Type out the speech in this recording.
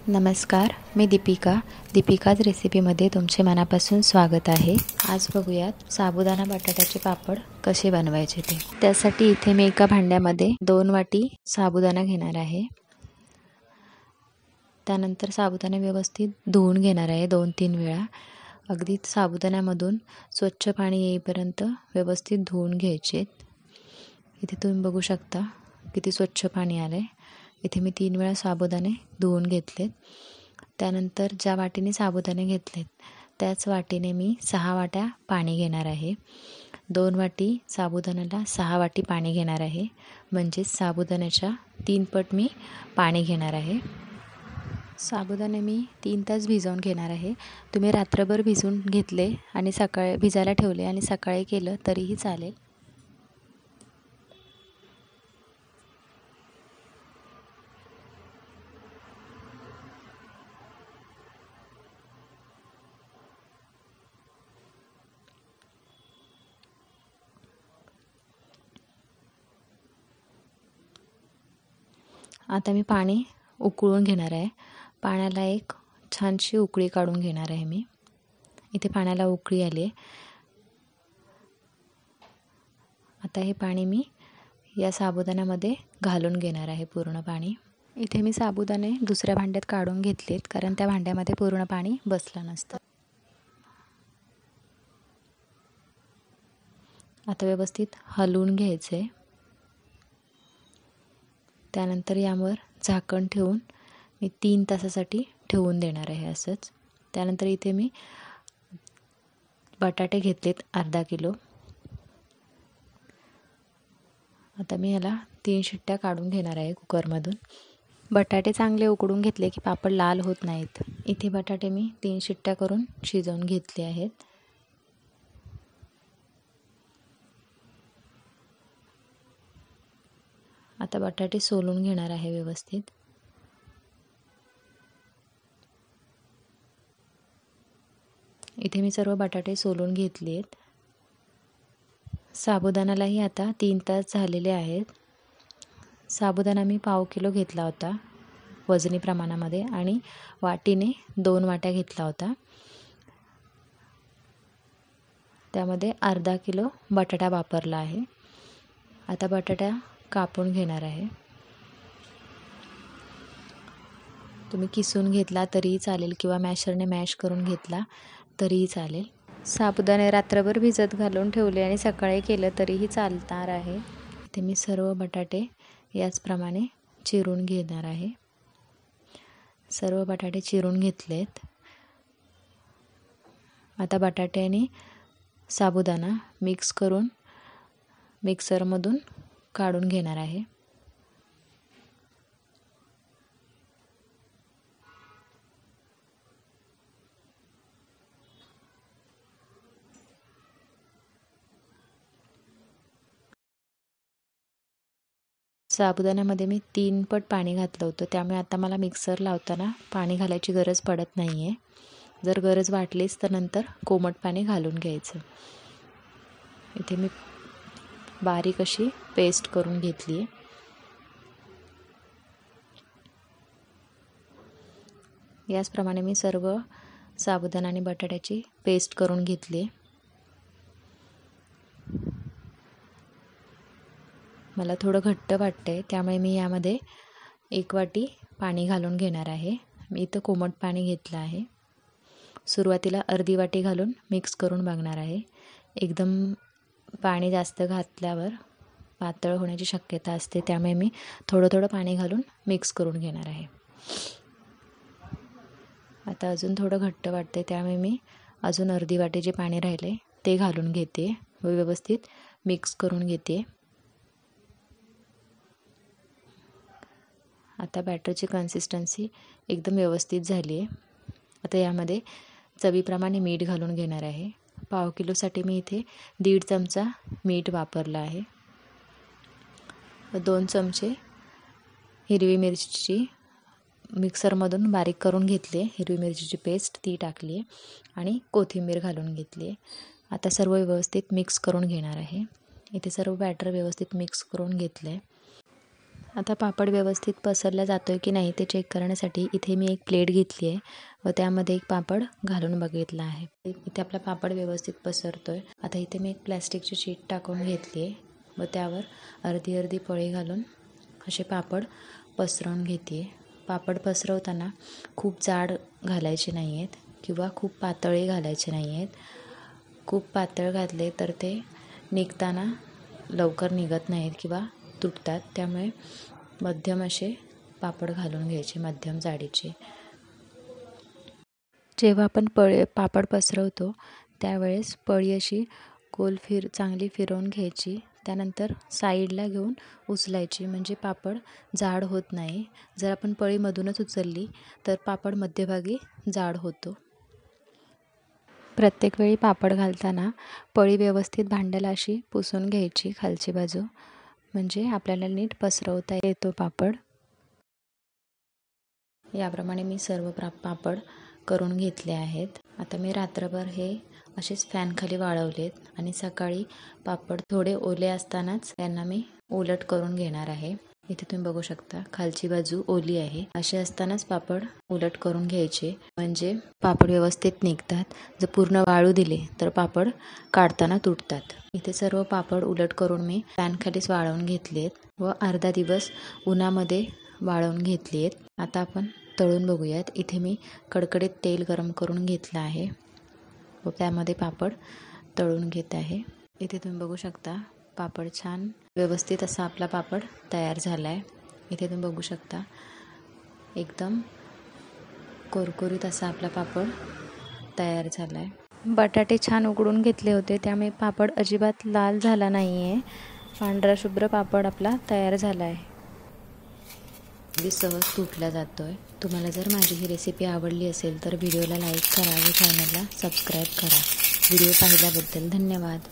नमस्कार, मी दीपिकाज रेसिपीमध्ये तुमचे मनापासून स्वागत आहे। आज बघूयात साबुदाणा बटाट्याचे पापड कसे बनवायचे ते। त्यासाठी इथे मी एका भांड्यामध्ये 2 वाटी साबुदाणा घेणार आहे। त्यानंतर साबुदाणा व्यवस्थित धुवून घेणार आहे 2-3 वेळा। अगदी साबुदाण्यामधून स्वच्छ पाणी येईपर्यंत व्यवस्थित धुवून घ्यायचे। इथे तुम्ही बघू शकता किती स्वच्छ पाणी आले। इथे मी 3 वेळा साबुदाणे धुवून घेतलेत। त्यानंतर ज्या वाटीने साबुदाणे घेतलेत त्याच वाटीने मी 6 वाट्या पाणी घेणार आहे। 2 वाटी साबुदाण्याला 6 वाटी पाणी घेणार आहे, म्हणजे साबुदाण्याच्या 3 पट मी पाणी घेणार आहे। साबुदाणे मी 3 तास भिजवून घेणार आहे। तुम्ही रात्रभर भिजवून घेतले आणि सकाळी भिजायला ठेवले आणि सकाळी केलं तरीही चालेल। आता मी पाणी उकळून घेणार आहे। पाण्याला एक छानशी उकळी काढून घेणार आहे मी। इथे पाण्याला उकळी आली आहे। आता हे पाणी मी या साबुदाण्यामध्ये घालून घेणार आहे पूर्ण पाणी। इथे मी साबुदाणे दुसऱ्या भांड्यात काढून घेतलेत, कारण त्या भांड्यामध्ये पूर्ण पाणी बसलं नसतं। आता व्यवस्थित हलवून घ्यायचे। त्यानंतर यावर झाकण ठेवून मी 3 तासासाठी ठेवून देणार आहे असंच। त्यानंतर इथे मी बटाटे घेतलेत अर्धा किलो। आता मी याला 3 शिट्ट्या काढून घेणार आहे कुकरमधून। बटाटे चांगले उकडून घेतले की पापड लाल होत नाहीत। इथे बटाटे मी 3 शिट्ट्या करून शिजवून घेतले आहेत। आता बटाटे सोलून घेणार आहे व्यवस्थित। इथे मी सर्व बटाटे सोलून घेतलेत। साबुदाण्यालाही आता 3 तास झालेले आहेत। साबुदाणा मी पाव किलो घेतला होता वजनी प्रमाणामध्ये आणि वाटीने 2 वाट्या घेतला होता। त्यामध्ये अर्धा किलो बटाटा वापरला आहे। आता बटाटा कापून घेणार आहे। तुम्ही किसून घेतला तरीही चालेल किंवा मॅशरने मॅश करून घेतला तरीही चालेल। साबुदाणे रात्रभर भिजत घालून ठेवले आणि सकाळी केलं तरीही चालणार आहे। इथे मी सर्व बटाटे याचप्रमाणे चिरून घेणार आहे। सर्व बटाटे चिरून घेतलेत। आता बटाटे आणि साबुदाणा मिक्स करून मिक्सरमधून काढून घेणार आहे। साबुदाण्यामध्ये मी 3 पट पाणी घातलं होतं, त्यामुळे आता मला मिक्सर लावताना पाणी घालायची गरज पडत नाही आहे। जर गरज वाटलीच तर नंतर कोमट पाणी घालून घ्यायचं। इथे मी बारीक अशी पेस्ट करून घेतली आहे। याचप्रमाणे मी सर्व साबुदाणा आणि बटाट्याची पेस्ट करून घेतली। मला थोडं घट्ट वाटतंय, त्यामुळे मी यामध्ये 1 वाटी पाणी घालून घेणार आहे। मी इथं कोमट पाणी घेतलं आहे। सुरुवातीला अर्धी वाटी घालून मिक्स करून बघणार आहे। एकदम पाणी जास्त घातल्यावर पातळ होण्याची शक्यता असते, त्यामुळे मी थोडं पाणी घालून मिक्स करून घेणार आहे। आता अजून थोडं घट्ट वाटतंय, त्यामुळे मी अजून अर्धी वाटी जे पाणी राहिले ते घालून घेते व व्यवस्थित मिक्स करून घेते। आता बॅटरची कन्सिस्टन्सी एकदम व्यवस्थित झाली आहे। आता यामध्ये चवीप्रमाणे मीठ घालून घेणार आहे। पाव किलोसाठी मी इथे 1.5 चमचा मीठ वापरलं आहे। 2 चमचे हिरवी मिरची मिक्सरमधून बारीक करून घेतली, हिरवी मिरचीची पेस्ट ती टाकली आहे आणि कोथिंबीर घालून घेतली आहे। आता सर्व व्यवस्थित मिक्स करून घेणार आहे। इथे सर्व बॅटर व्यवस्थित मिक्स करून घेतलं आहे। आता पापड व्यवस्थित पसरला जातो आहे की नाही ते चेक करण्यासाठी इथे मी एक प्लेट घेतली आहे व त्यामध्ये एक पापड घालून बघितला आहे. इथे आपला पापड व्यवस्थित पसरतो आहे. आता इथे मी एक प्लॅस्टिकची शीट टाकून घेतली आहे व त्यावर अर्धी अर्धी पळी घालून असे पापड पसरवून घेते. पापड पसरवताना खूप जाड घालायचे नाही आहेत किंवा खूप पातळही घालायचे नाही आहेत. खूप पातळ घातले तर ते निघताना लवकर निघत नाहीत किंवा तुटतात. त्यामुळे मध्यम असे पापड घालून घ्यायचे, मध्यम जाडीचे. जेव्हा आपण पापड पसरवतो त्यावेळेस पळी अशी गोल चांगली फिरवून घ्यायची. त्यानंतर साईडला घेऊन उचलायची म्हणजे पापड जाड होत नाही. जर आपण पळीमधूनच उचलली तर पापड मध्यभागी जाड होतो. प्रत्येक वेळी पापड घालताना पळी व्यवस्थित भांड्याला अशी पुसून घ्यायची खालची बाजू, म्हणजे आपल्याला नीट पसरवता येतो पापड. याप्रमाणे मी सर्व पापड करून घेतले आहेत. आता मी रात्रभर हे असेच फॅनखाली वाळवलेत आणि सकाळी पापड थोडे ओले असतानाच त्यांना मी उलट करून घेणार आहे. इथे तुम्ही बघू शकता खालची बाजू ओली आहे. असे असतानाच पापड उलट करून घ्यायचे म्हणजे पापड व्यवस्थित निघतात. जर पूर्ण वाळू दिले तर पापड काढताना तुटतात. इथे सर्व पापड उलट करून मी फॅनखालीच वाळवून घेतलेत व अर्धा दिवस उन्हामध्ये वाळवून घेतलेत. आता आपण तळून बघूयात. इथे मी कडकडीत तेल गरम करून घेतलं आहे व त्यामध्ये पापड तळून घेत आहे. इथे तुम्ही बघू शकता पापड छान व्यवस्थित असा आपला पापड तयार झाला आहे. इथे तुम्ही बघू शकता एकदम कुरकुरीत असा आपला पापड तयार झाला आहे. बटाटे छान उकडून घेतले होते त्यामुळे पापड अजिबात लाल झाला नाही आहे. पांढरा शुभ्र पापड आपला तयार झाला आहे. अगदी सहज तुटला जातो आहे. तुम्हाला जर माझी ही रेसिपी आवडली असेल तर व्हिडिओला लाईक करा व चॅनलला सबस्क्राईब करा. व्हिडिओ पाहिल्याबद्दल धन्यवाद.